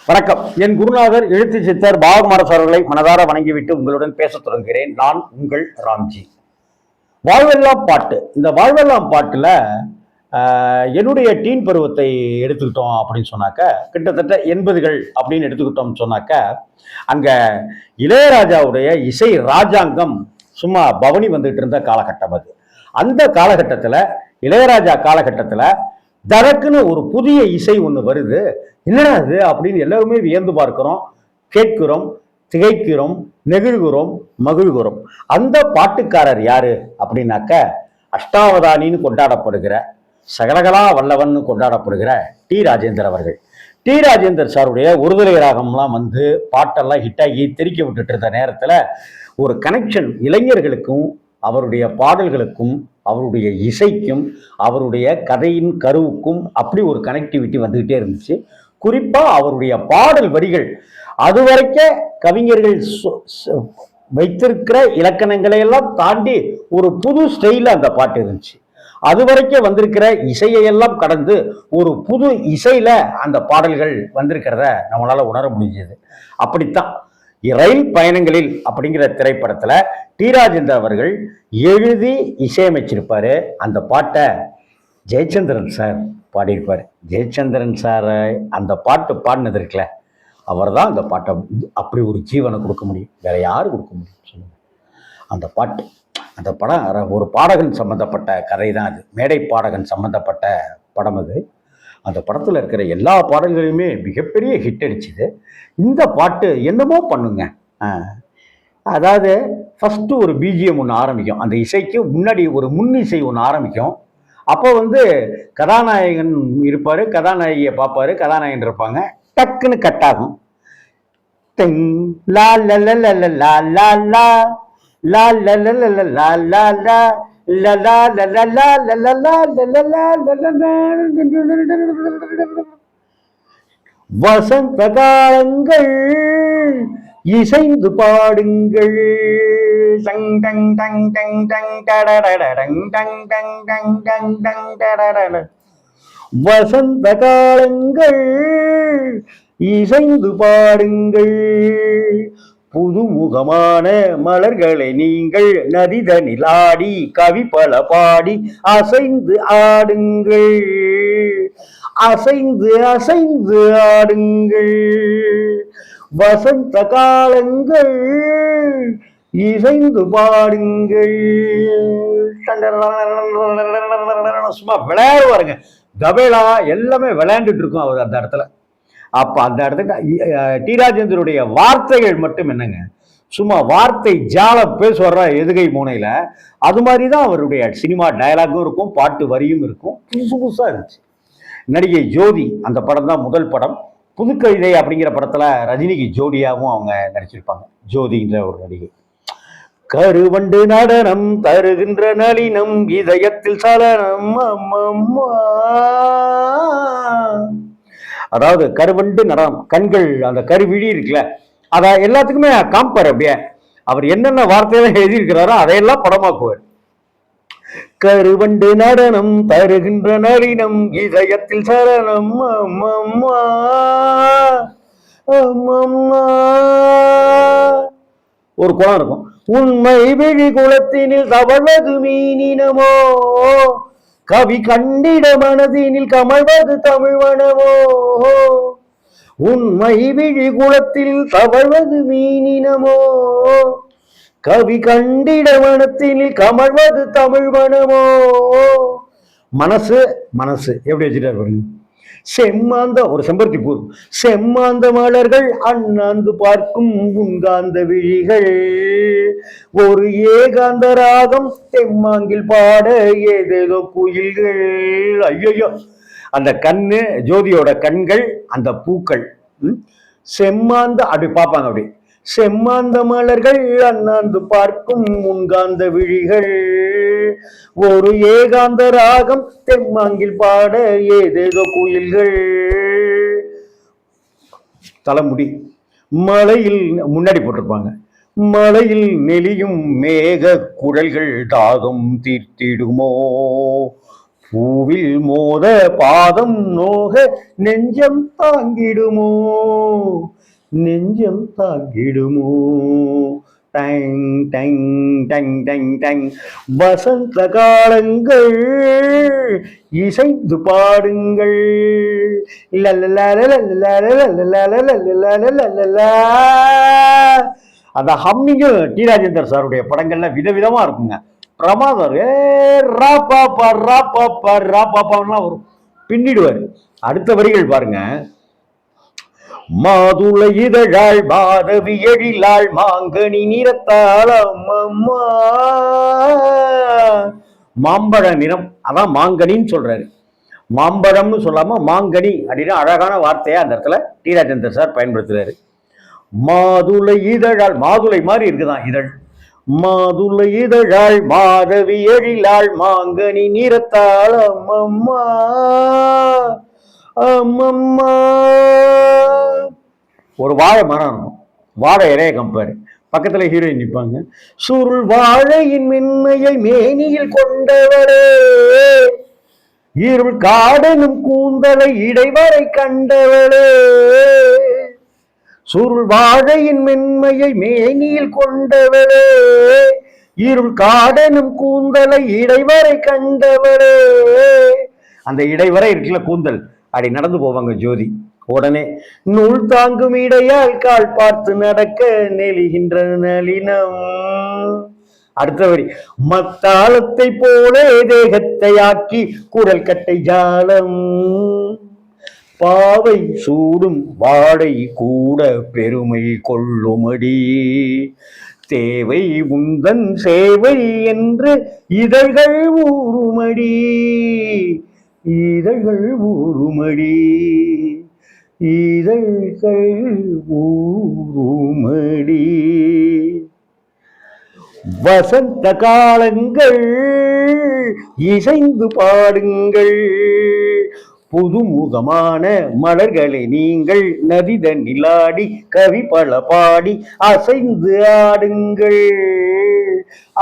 வணக்கம். என் குருநாதர் எழுத்து சித்தர் பாவகுமாரஸ் அவர்களை மனதார வணங்கிவிட்டு உங்களுடன் பேசத் தொடங்குகிறேன். நான் உங்கள் ராம்ஜி. வாழ்வெல்லாம் பாட்டு. இந்த வாழ்வெல்லாம் பாட்டுல என்னுடைய டீன் பருவத்தை எடுத்துக்கிட்டோம் அப்படின்னு சொன்னாக்க, கிட்டத்தட்ட 80கள் அப்படின்னு எடுத்துக்கிட்டோம்னு சொன்னாக்க, அங்க இளையராஜாவுடைய இசை ராஜாங்கம் சும்மா பவனி வந்துட்டு இருந்த காலகட்டம் அது. அந்த காலகட்டத்துல இளையராஜா காலகட்டத்துல தனக்குன்னு ஒரு புதிய இசை ஒன்று வருது. என்னடா அது அப்படின்னு எல்லாருமே வியந்து பார்க்கிறோம், கேட்கிறோம், திகைக்கிறோம், நெகிழ்கிறோம், மகிழ்கிறோம். அந்த பாட்டுக்காரர் யாரு அப்படின்னாக்க, அஷ்டாவதானின்னு கொண்டாடப்படுகிற, சகலகலா வல்லவன் கொண்டாடப்படுகிற டி ராஜேந்தர் அவர்கள். டி ராஜேந்தர் சாருடைய ஒருதலை ராகம்லாம் வந்து பாட்டெல்லாம் ஹிட்டாகி தெரிக்க விட்டுட்டு இருந்த நேரத்தில் ஒரு கனெக்ஷன் இளைஞர்களுக்கும் அவருடைய பாடல்களுக்கும் அவருடைய இசைக்கும் அவருடைய கதையின் கருவுக்கும் அப்படி ஒரு கனெக்டிவிட்டி வந்துகிட்டே இருந்துச்சு. குறிப்பா அவருடைய பாடல் வரிகள் அது வரைக்கும் கவிஞர்கள் வைத்திருக்கிற இலக்கணங்களை எல்லாம் தாண்டி ஒரு புது ஸ்டைல அந்த பாட்டு இருந்துச்சு. அது வரைக்கும் வந்திருக்கிற இசையெல்லாம் கடந்து ஒரு புது இசையில அந்த பாடல்கள் வந்திருக்கிறத நம்மளால உணர முடிஞ்சது. அப்படித்தான் ரயில் பயணங்களில் அப்படிங்கிற திரைப்படத்துல டி ராஜேந்தர் அவர்கள் எழுதி இசையமைச்சிருப்பாரு. அந்த பாட்டை ஜெயச்சந்திரன் சார் பாடியிருப்பார். ஜெயச்சந்திரன் சார் அந்த பாட்டு பாடினது இருக்குல்ல, அவர் தான் அந்த பாட்டை அப்படி ஒரு ஜீவனை கொடுக்க முடியும். வேற யாரு கொடுக்க முடியும் சொல்லுங்க? அந்த பாட்டு, அந்த படம் ஒரு பாடகன் சம்பந்தப்பட்ட கதை தான் அது. மேடை பாடகன் சம்பந்தப்பட்ட படம் அது. அந்த படத்தில் இருக்கிற எல்லா பாடல்களையுமே மிகப்பெரிய ஹிட் அடிச்சுது. இந்த பாட்டு என்னமோ பண்ணுங்க. அதாவது ஃபஸ்ட்டு ஒரு பிஜிஎம் ஒன்று ஆரம்பிக்கும். அந்த இசைக்கு முன்னாடி ஒரு முன்னிசை ஒன்று ஆரம்பிக்கும். அப்போ வந்து கதாநாயகன் இருப்பார், கதாநாயகியை பார்ப்பாரு, கதாநாயகன் இருப்பாங்க. டக்குன்னு கட் ஆகும். லா லா லா லா லா லா லா லா லா லா லா லா லா வசந்த காலங்கள் இசைந்து பாடுங்கள். வசந்த காலங்கள் இசைந்து பாடுங்கள். புதுமுகமான மலர்களை நீங்கள் நதிதனில் ஆடி கவி பல பாடி அசைந்து ஆடுங்கள். அசைந்து அசைந்து ஆடுங்கள். வசந்த காலங்கள் இசைந்து பாடுங்கள். சும்மா விளையாடுவாருங்க. தபேலா எல்லாமே விளையாண்டுட்டு இருக்கும் அவர் அந்த இடத்துல. அப்ப அந்த இடத்துக்கு டி ராஜேந்தருடைய வார்த்தைகள் மட்டும் என்னங்க, சும்மா வார்த்தை ஜால பேசுவாரா எதுகை மூனையில. அது மாதிரிதான் அவருடைய சினிமா டயலாகும் இருக்கும், பாட்டு வரியும் இருக்கும். புதுசு புதுசா இருந்துச்சு. நடிகை ஜோதி அந்த படம் தான் முதல் படம். புதுக்கவிதை அப்படிங்கிற படத்துல ரஜினிக்கு ஜோடியாகவும் அவங்க நடிச்சிருப்பாங்க. ஜோதின்ற ஒரு நடிகை. கருவண்டு நடனம் தருகின்ற நளினம் இதயத்தில் சலனம். அதாவது கருவண்டு நடனம், கண்கள் அந்த கருவிழி இருக்குல்ல, அத எல்லாத்துக்குமே காம்பார். அப்படியே அவர் என்னென்ன வார்த்தையெல்லாம் எழுதியிருக்கிறாரோ அதையெல்லாம் படமாக்குவார். கருவண்டு நடனம் தருகின்ற நளினம் இதயத்தில் சரணம். ஒரு குளம் இருக்கும். உண்மை விழி குளத்தினில் தவழ்வது மீனினமோ, கவி கண்டிட மனதினில் கமழ்வது தமிழ்வனமோ. உண்மை விழி குளத்தில் தவழ்வது மீனினமோ, கவி கண்டிட மனத்தினில் கமழ்வது தமிழ்வனமோ. மனசு மனசு எப்படி வச்சுட்டாரு? செம்மாந்த ஒரு செம்பருத்தி பூ, செம்மாந்த மலர்கள் அண்ணாந்து பார்க்கும் உன்காந்த விழிகள், ஒரு ஏகாந்த ராகம் தெம்மாங்கில் பாட ஏதேதோ குயில்கள். ஐயோ, அந்த கண்ணு ஜோதியோட கண்கள், அந்த பூக்கள் செம்மாந்த அப்படி பார்ப்பாங்க. அப்படி செம்மாந்த மலர்கள் அண்ணாந்து பார்க்கும் உன்காந்த விழிகள், ஒரு ஏகாந்த ராகம் தெம்மாங்கில் பாட ஏதேதோ குயில்கள். தலைமுடி மலையில் முன்னாடி போட்டிருப்பாங்க. மலையில் நெளியும் மேக குழல்கள் தாகம் தீர்த்திடுமோ, பூவில் மோத பாதம் நோக நெஞ்சம் தாங்கிடுமோ, நெஞ்சம் தாங்கிடுமோ. டங் டங் டங் டங் டங். வசந்த காலங்கள் இசைந்து பாடுங்கள். அந்த ஹம்மிங்கு டி ராஜேந்தர் சாருடைய படங்கள்ல விதவிதமா இருக்குங்க. பிரமாதம். ராப்பாப்பா வரும், பின்னிடுவாரு. அடுத்த வரிகள் பாருங்க. மாதுளை இதழாள் மாதவி எழிலாள் மாங்கனி நிறத்தாள் அம்மம்மா. மாம்பழ நிறம், அதான் மாங்கனின்னு சொல்றாரு. மாம்பழம்னு சொல்லாம மாங்கனி அப்படின்னு அழகான வார்த்தையா அந்த இடத்துல டி ராஜேந்தர் சார் பயன்படுத்துறாரு. மாதுளை இதழாள், மாதுளை மாதிரி இருக்குதான் இதழ். மாதுளை இதழாள் மாதவி எழிலாள் மாங்கனி நிறத்தாள் அம்மம்மா அம்மம்மா. ஒரு வாழை மரம் இருக்கும், வாழை இலைய கம்பேர், பக்கத்துல ஹீரோயின் நிற்பாங்க. சுருள் வாழையின் மென்மையை மேனியில் கொண்டவளே, இருள் காடனும் கூந்தலை இடைவரை கண்டவளே. சுருள் வாழையின் மென்மையை மேனியில் கொண்டவளே, இருள் காடனும் கூந்தலை இடைவரை கண்டவளே. அந்த இடைவரை இருக்குல்ல கூந்தல், அப்படி நடந்து போவாங்க ஜோதி. உடனே நூல் தாங்கும் இடையால் கால் பார்த்து நடக்க நெளிகின்ற நளினம். அடுத்த வரி. மத்தாளத்தை போலே தேகத்தை ஆக்கி குரல் கட்டை ஜாலம். பாவை சூடும் வாடை கூட பெருமை கொள்ளுமடி, தேவை முந்தன் சேவை என்று இதழ்கள் ஊறுமடி, இதழ்கள் ஊறுமடி, இதழ்கள் ஊறுமடி. வசந்த காலங்கள் இசைந்து பாடுங்கள், புதுமுகமான மலர்களை நீங்கள் நதித நிலாடி கவி பல பாடி அசைந்து ஆடுங்கள்,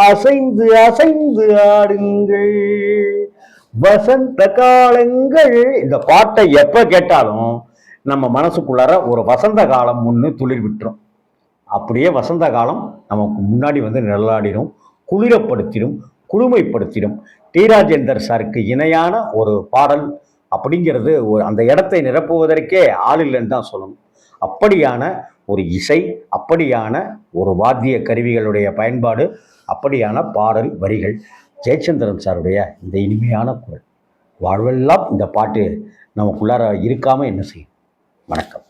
அசைந்து அசைந்து ஆடுங்கள். வசந்த காலங்கள். இந்த பாட்டை எப்ப கேட்டாலும் நம்ம மனசுக்குள்ளார ஒரு வசந்த காலம் ஒன்று துளிர் விட்டுரும். அப்படியே வசந்த காலம் நமக்கு முன்னாடி வந்து நிழலாடிடும், குளிரப்படுத்திடும், குளுமைப்படுத்திடும். டி ராஜேந்தர் சாருக்கு இணையான ஒரு பாடல் அப்படிங்கிறது அந்த இடத்தை நிரப்புவதற்கே ஆள் இல்லைன்னு தான் சொல்லணும். அப்படியான ஒரு இசை, அப்படியான ஒரு வாத்திய கருவிகளுடைய பயன்பாடு, அப்படியான பாடல் வரிகள். ஜெயச்சந்திரன் சாருடைய இந்த இனிமையான குரல். வாழ்வெல்லாம் இந்த பாட்டு நமக்குள்ளார இருக்காமல் என்ன செய்யும். வணக்கம்.